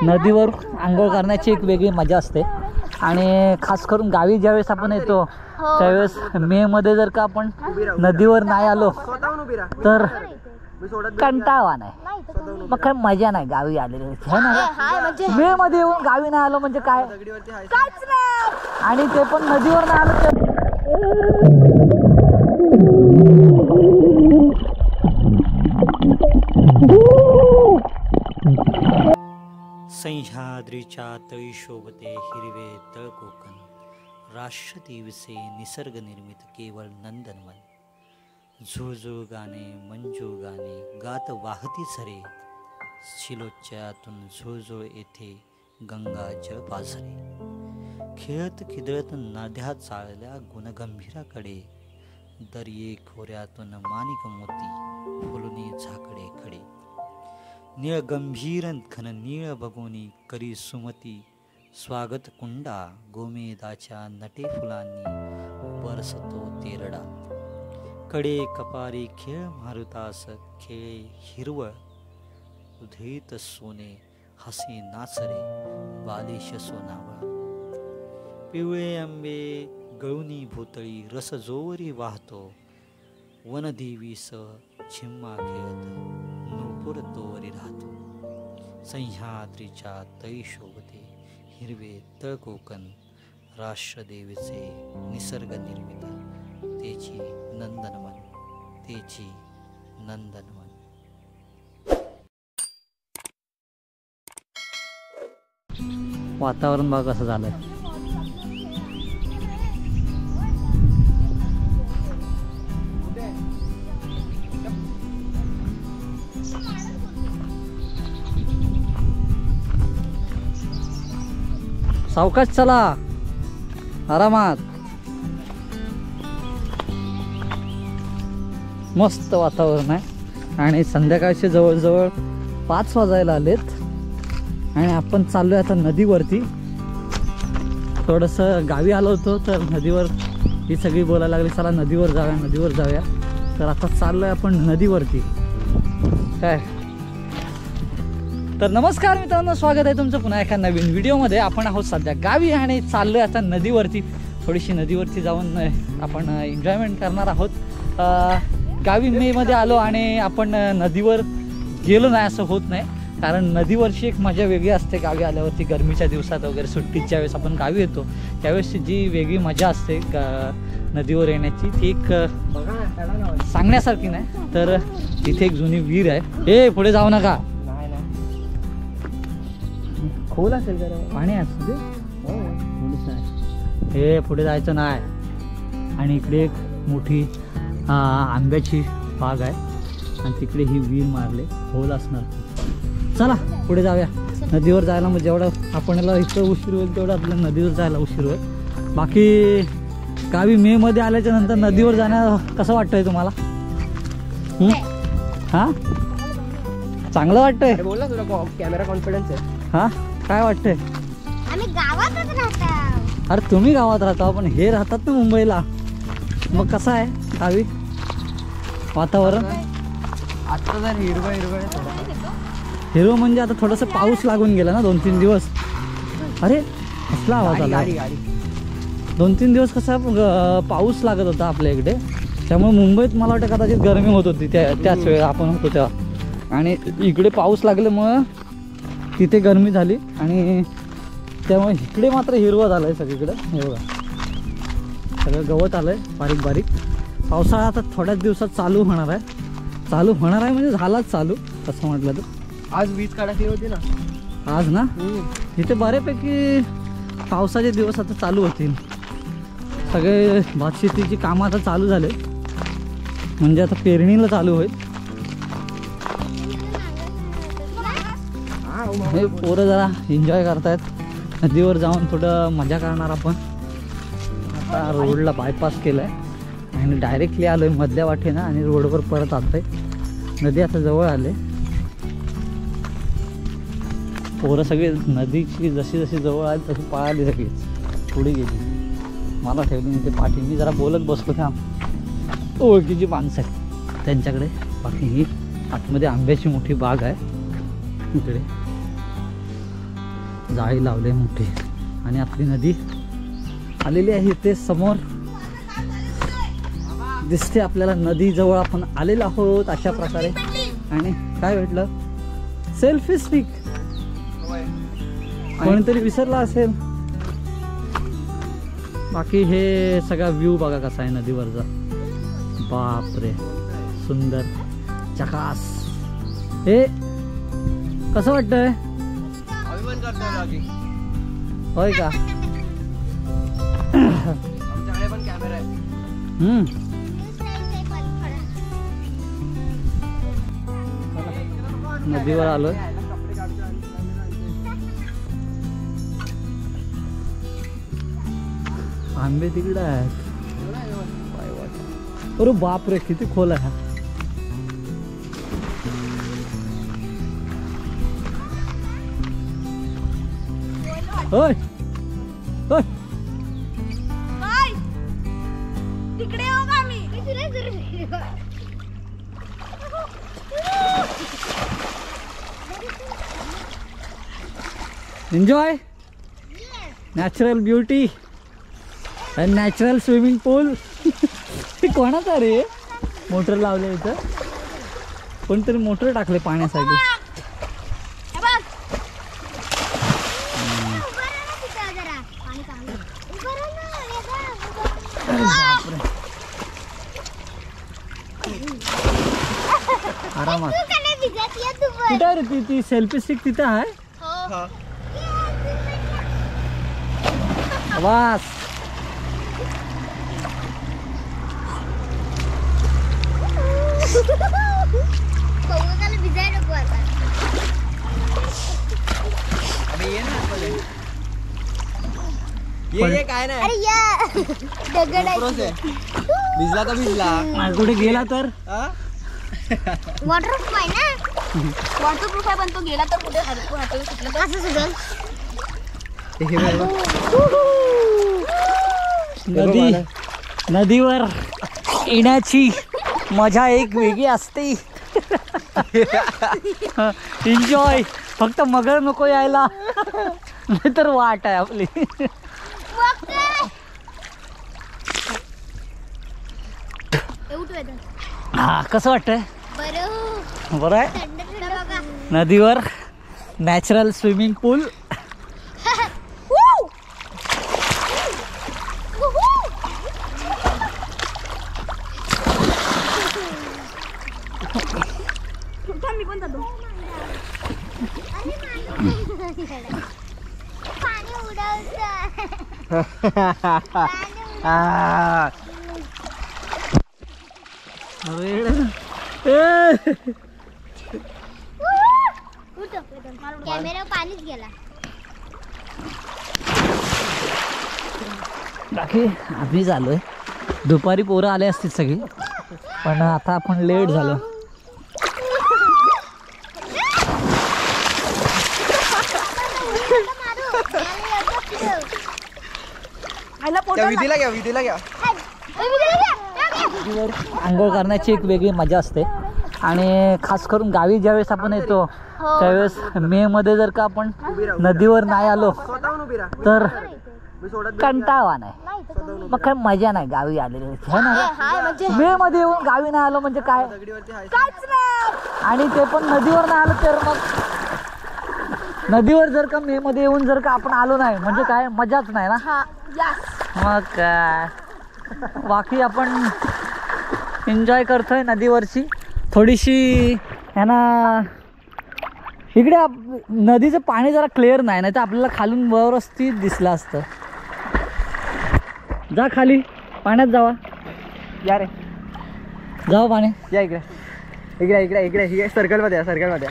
नदीवर आंघोळ करण्याची एक वेगळी मजा असते आणि खास करून गावी ज्यावेळेस आपण येतो त्यावेळेस मे मध्ये जर का आपण नदीवर नाही आलो तर कंटाळा नाही, मग काय मजा नाही गावी आलेली है ना। मे मध्ये येऊन गावी नाही आलो म्हणजे काय आणि ते पण नदीवर नाही आलो तर सह्याद्रीच्या तळी शोभते हिरवे तळ कोकण, राष्ट्रदेवीचे निसर्ग निर्मित केवळ नंदनवन। झुळझुळ गाणे मंजू गाणे गात वाहती झरे, शिलोच्यातून झुळझुळ येथे गंगा जळ पाझरे। खेळत खिदळत नद्या चाळल्या गुणगंभीराकडे, दर्ये खोऱ्यातून माणिक मोती फुलुनी झाकडे खडे। नीळ गंभीर घन नीळ बगोनी करी सुमती, स्वागत कुंडा गोमेदाच्या नटे फुलांनी बरसतो तेरडा। कडे कपारी खेळ मारुतास खेळे हिरवळ, उधळीत सोने हसे नाचरे बालेश सोनावळ। पिवळे आंबे गळुनी भोतळी रस जोरी वाहतो, वनदेवीस झिम्मा खेळत नूपुर तोवरी राहतो। सह्याद्रीच्या तळी शोभते हिरवे तळ कोकण, राष्ट्रदेवीचे निसर्ग निर्मित तेची नंदनवन, तेची नंदनवन। वातावरण बघा कसं झालंय। सावकाश चला, आरामात। मस्त वातावरण आहे आणि संध्याकाळचे जवळजवळ 5 वाजायला आलेत आणि आपण चाललोय आता नदीवरती। थोडंसं गावी आलो होतो तर नदीवर ही सगळी बोलायला लागली चला नदीवर जाऊया नदीवर जाऊया, तर आता चाललोय आपण नदीवरती। काय तर नमस्कार मित्रांनो, स्वागत आहे तुमचं पुन्हा एका नवीन व्हिडिओमध्ये। आपण आहोत सध्या गावी आणि चाललोय आता नदीवरती। थोडीशी नदीवरती जाऊन आपण एन्जॉयमेंट करणार आहोत। गावी मे मध्ये आलो आणि आपण नदीवर गेलो नाही असं होत नाही, कारण नदीवरची एक मजा वेगळी असते गावी आल्यावरती। गरमीच्या दिवसात वगैरे सुट्टीच्या वेळेस आपण गावी येतो त्यावेळेस जी वेगळी मजा असते नदीवर येण्याची, ती एक सांगण्यासारखी नाही। तर इथे एक जुनी विहीर आहे। ए पुढे जाऊ नका, खोल असेल का पाणी असू दे, हे पुढे जायचं नाही। आणि इकडे एक मोठी आंब्याची बाग आहे आणि तिकडे ही विहीर मारले, खोल असणार। चला पुढे जाऊया नदीवर जायला, मग जेवढं आपल्याला इथं उशीर होईल तेवढं आपल्याला नदीवर जायला उशीर होईल। बाकी गावी मे मध्ये आल्याच्या नंतर नदीवर जाण्या कसं वाटतंय तुम्हाला? हा चांगलं वाटतंय? बोल ना, तुला कॅमेरा कॉन्फिडन्स आहे? हा काय वाटतंय? आम्ही गावातच राहतो। अरे तुम्ही गावात राहता पण हे राहतात ना मुंबईला, मग कसं आहे गावी वातावरण? आता जर हिरवळ हिरवं म्हणजे आता थोडंसं पाऊस लागून गेला ना 2-3 दिवस। अरे कसला आवाज आला? 2-3 दिवस कसा पाऊस लागत होता आपल्या इकडे, त्यामुळे मुंबईत मला वाटतं कदाचित गरमी होत होती त्याच वेळेस आपण होतो तेव्हा, आणि इकडे पाऊस लागल्यामुळं तिथे गरमी झाली आणि त्यामुळे इकडे मात्र हिरवं झालं आहे सगळीकडे। हे बघा सगळं गवत आलं आहे बारीक बारीक। पावसाळा आता थोड्याच दिवसात चालू होणार आहे, चालू होणार आहे म्हणजे झालाच चालू तसं म्हटलं तर। आज वीज काढायची होती ना आज ना, इथे बऱ्यापैकी पावसाचे दिवस आता चालू होतील। सगळे भात शेतीची कामं आता चालू झाले, म्हणजे आता पेरणीला चालू होईल। हे पोरं जरा एन्जॉय करतायत, नदीवर जाऊन थोडं मजा करणार आपण। आता रोडला बायपास केला आहे आणि डायरेक्टली आलो आहे मधल्या वाटेनं आणि रोडवर परत आलो आहे। नदी आता जवळ आले, पोरं सगळे नदीची जशी जशी जवळ आली तशी पळाली, सगळीच पुढे गेली, मला ठेवली ते पाठी। मी जरा बोलत बसलो, त्या ओळखीची माणसं आहेत त्यांच्याकडे। बाकी ही आतमध्ये आंब्याची मोठी बाग आहे इकडे, जाळी लावले मोठी आणि आपली नदी आलेली आहे इथे समोर दिसते आपल्याला. नदी जवळ आपण आलेलो आहोत अशा प्रकारे. आणि काय भेटलं? Selfie stick. कोणीतरी विसरला असेल. बाकी हे सगळा व्ह्यू बघा कसा आहे नदीवरचा. बापरे सुंदर चकास. हे कसं वाटतंय? होय का? आमच्याकडे पण कॅमेरा आहे. नदीवर आलोय. आंबे तिकडे आहेत. अरे बापरे किती खोल आहे. होय होय तिकडे येऊ का मी? Enjoy natural beauty and natural swimming pool. ते कोणाचा रे? मोटर लावले इथं. कोणतरी मोटर टाकले पाण्यासाठी. आरामात. कुठे आहे रे ती सेल्फी स्टिक? तिथं आहे. वास. ये काय नाही. अरे या दगड आहे. भिजला तर भिजला. कुठे गेला तर वॉटरप्रूफ आहे ना? वॉटरप्रूफ आहे पण तो गेला तर कुठे हाताला सुटलं तर असं सुद्धा. नदीवर येण्याची मजा एक वेगळी असते. एन्जॉय. फक्त मगर नको यायला नाहीतर वाट आहे आपली. हा कसं वाटतंय? बरं आहे. नदीवर नॅचरल स्विमिंग पूल. कॅमेरा पाणीच गेला. बाकी आम्ही झालोय. दुपारी पोरं आले असतील सगळी पण आता आपण लेट झालो. विधीला घ्या. विधीला घ्या. आंघोळ करण्याची एक वेगळी मजा असते. आणि खास करून गावी ज्यावेळेस आपण येतो त्यावेळेस मे मध्ये जर का आपण नदीवर नाही आलो तर कंटाळा नाही. मग काय मजा नाही गावी आलेली है ना. मे मध्ये येऊन गावी नाही आलो म्हणजे काय आणि ते पण नदीवर नाही आलो तर मग नदीवर जर का मे मध्ये येऊन जर का आपण आलो नाही म्हणजे काय मजाच नाही ना. मग काय बाकी आपण एन्जॉय करतोय नदीवरची थोडीशी है ना. इकडे नदीचं पाणी जरा क्लिअर नाही तर आपल्याला खालून व्यवस्थित दिसलं असतं. जा खाली पाण्यात जावा. या रे जावा पाण्यात. या इकडे. इकडे इकडे इकडे इकडे सर्कल मध्ये या. सर्कल मध्ये.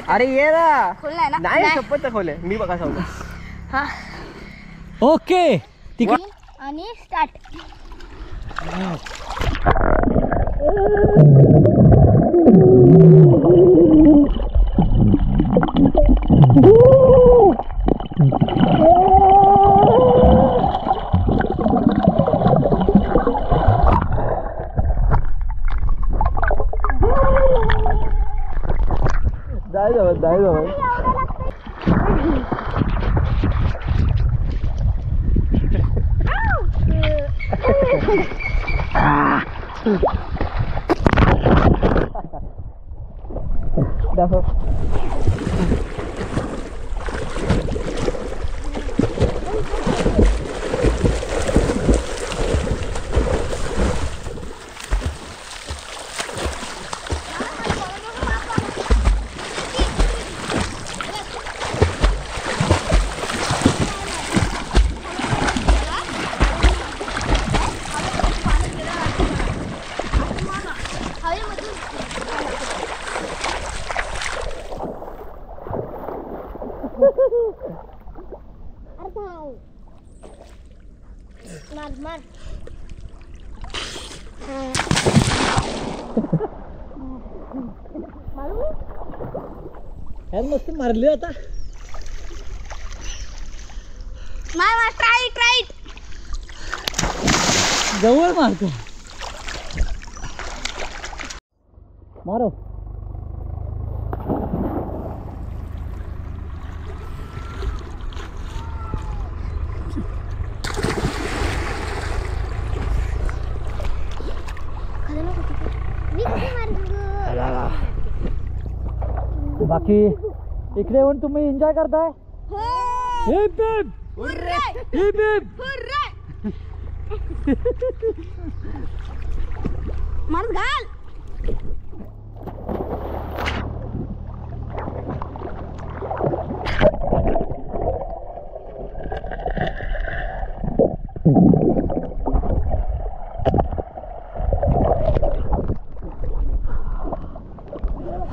अरे ये ना. नाही शपथ खोले. मी बघा सांगतो. ओके तिकडे आणि स्टार्ट. जाय जाऊ. इथं असं. मस्त मारली आता. जवळ मारतो. मारो. बाकी इकडे येऊन तुम्ही एन्जॉय करताय. Heap heap heap heap. मार घाल.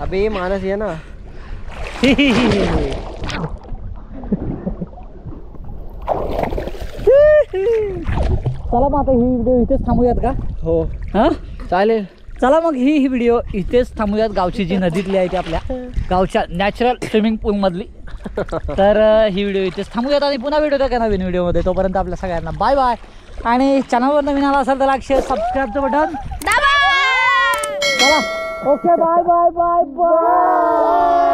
अबे मानस ये ना. चला मग आता ही व्हिडिओ इथेच थांबूयात का? हो हा चालेल. चला मग ही व्हिडिओ इथेच थांबूयात. गावची जी नदीतली आहे ती आपल्या गावच्या नॅचरल स्विमिंग पूल मधली. तर ही व्हिडिओ इथेच थांबूयात आणि पुन्हा भेटूया का नवीन व्हिडिओमध्ये. तोपर्यंत आपल्या सगळ्यांना बाय बाय. आणि चॅनलवर नवीन आला असेल तर लाईक शेअर सबस्क्राईबचं बटन दाबा. चला okay bye bye bye bye.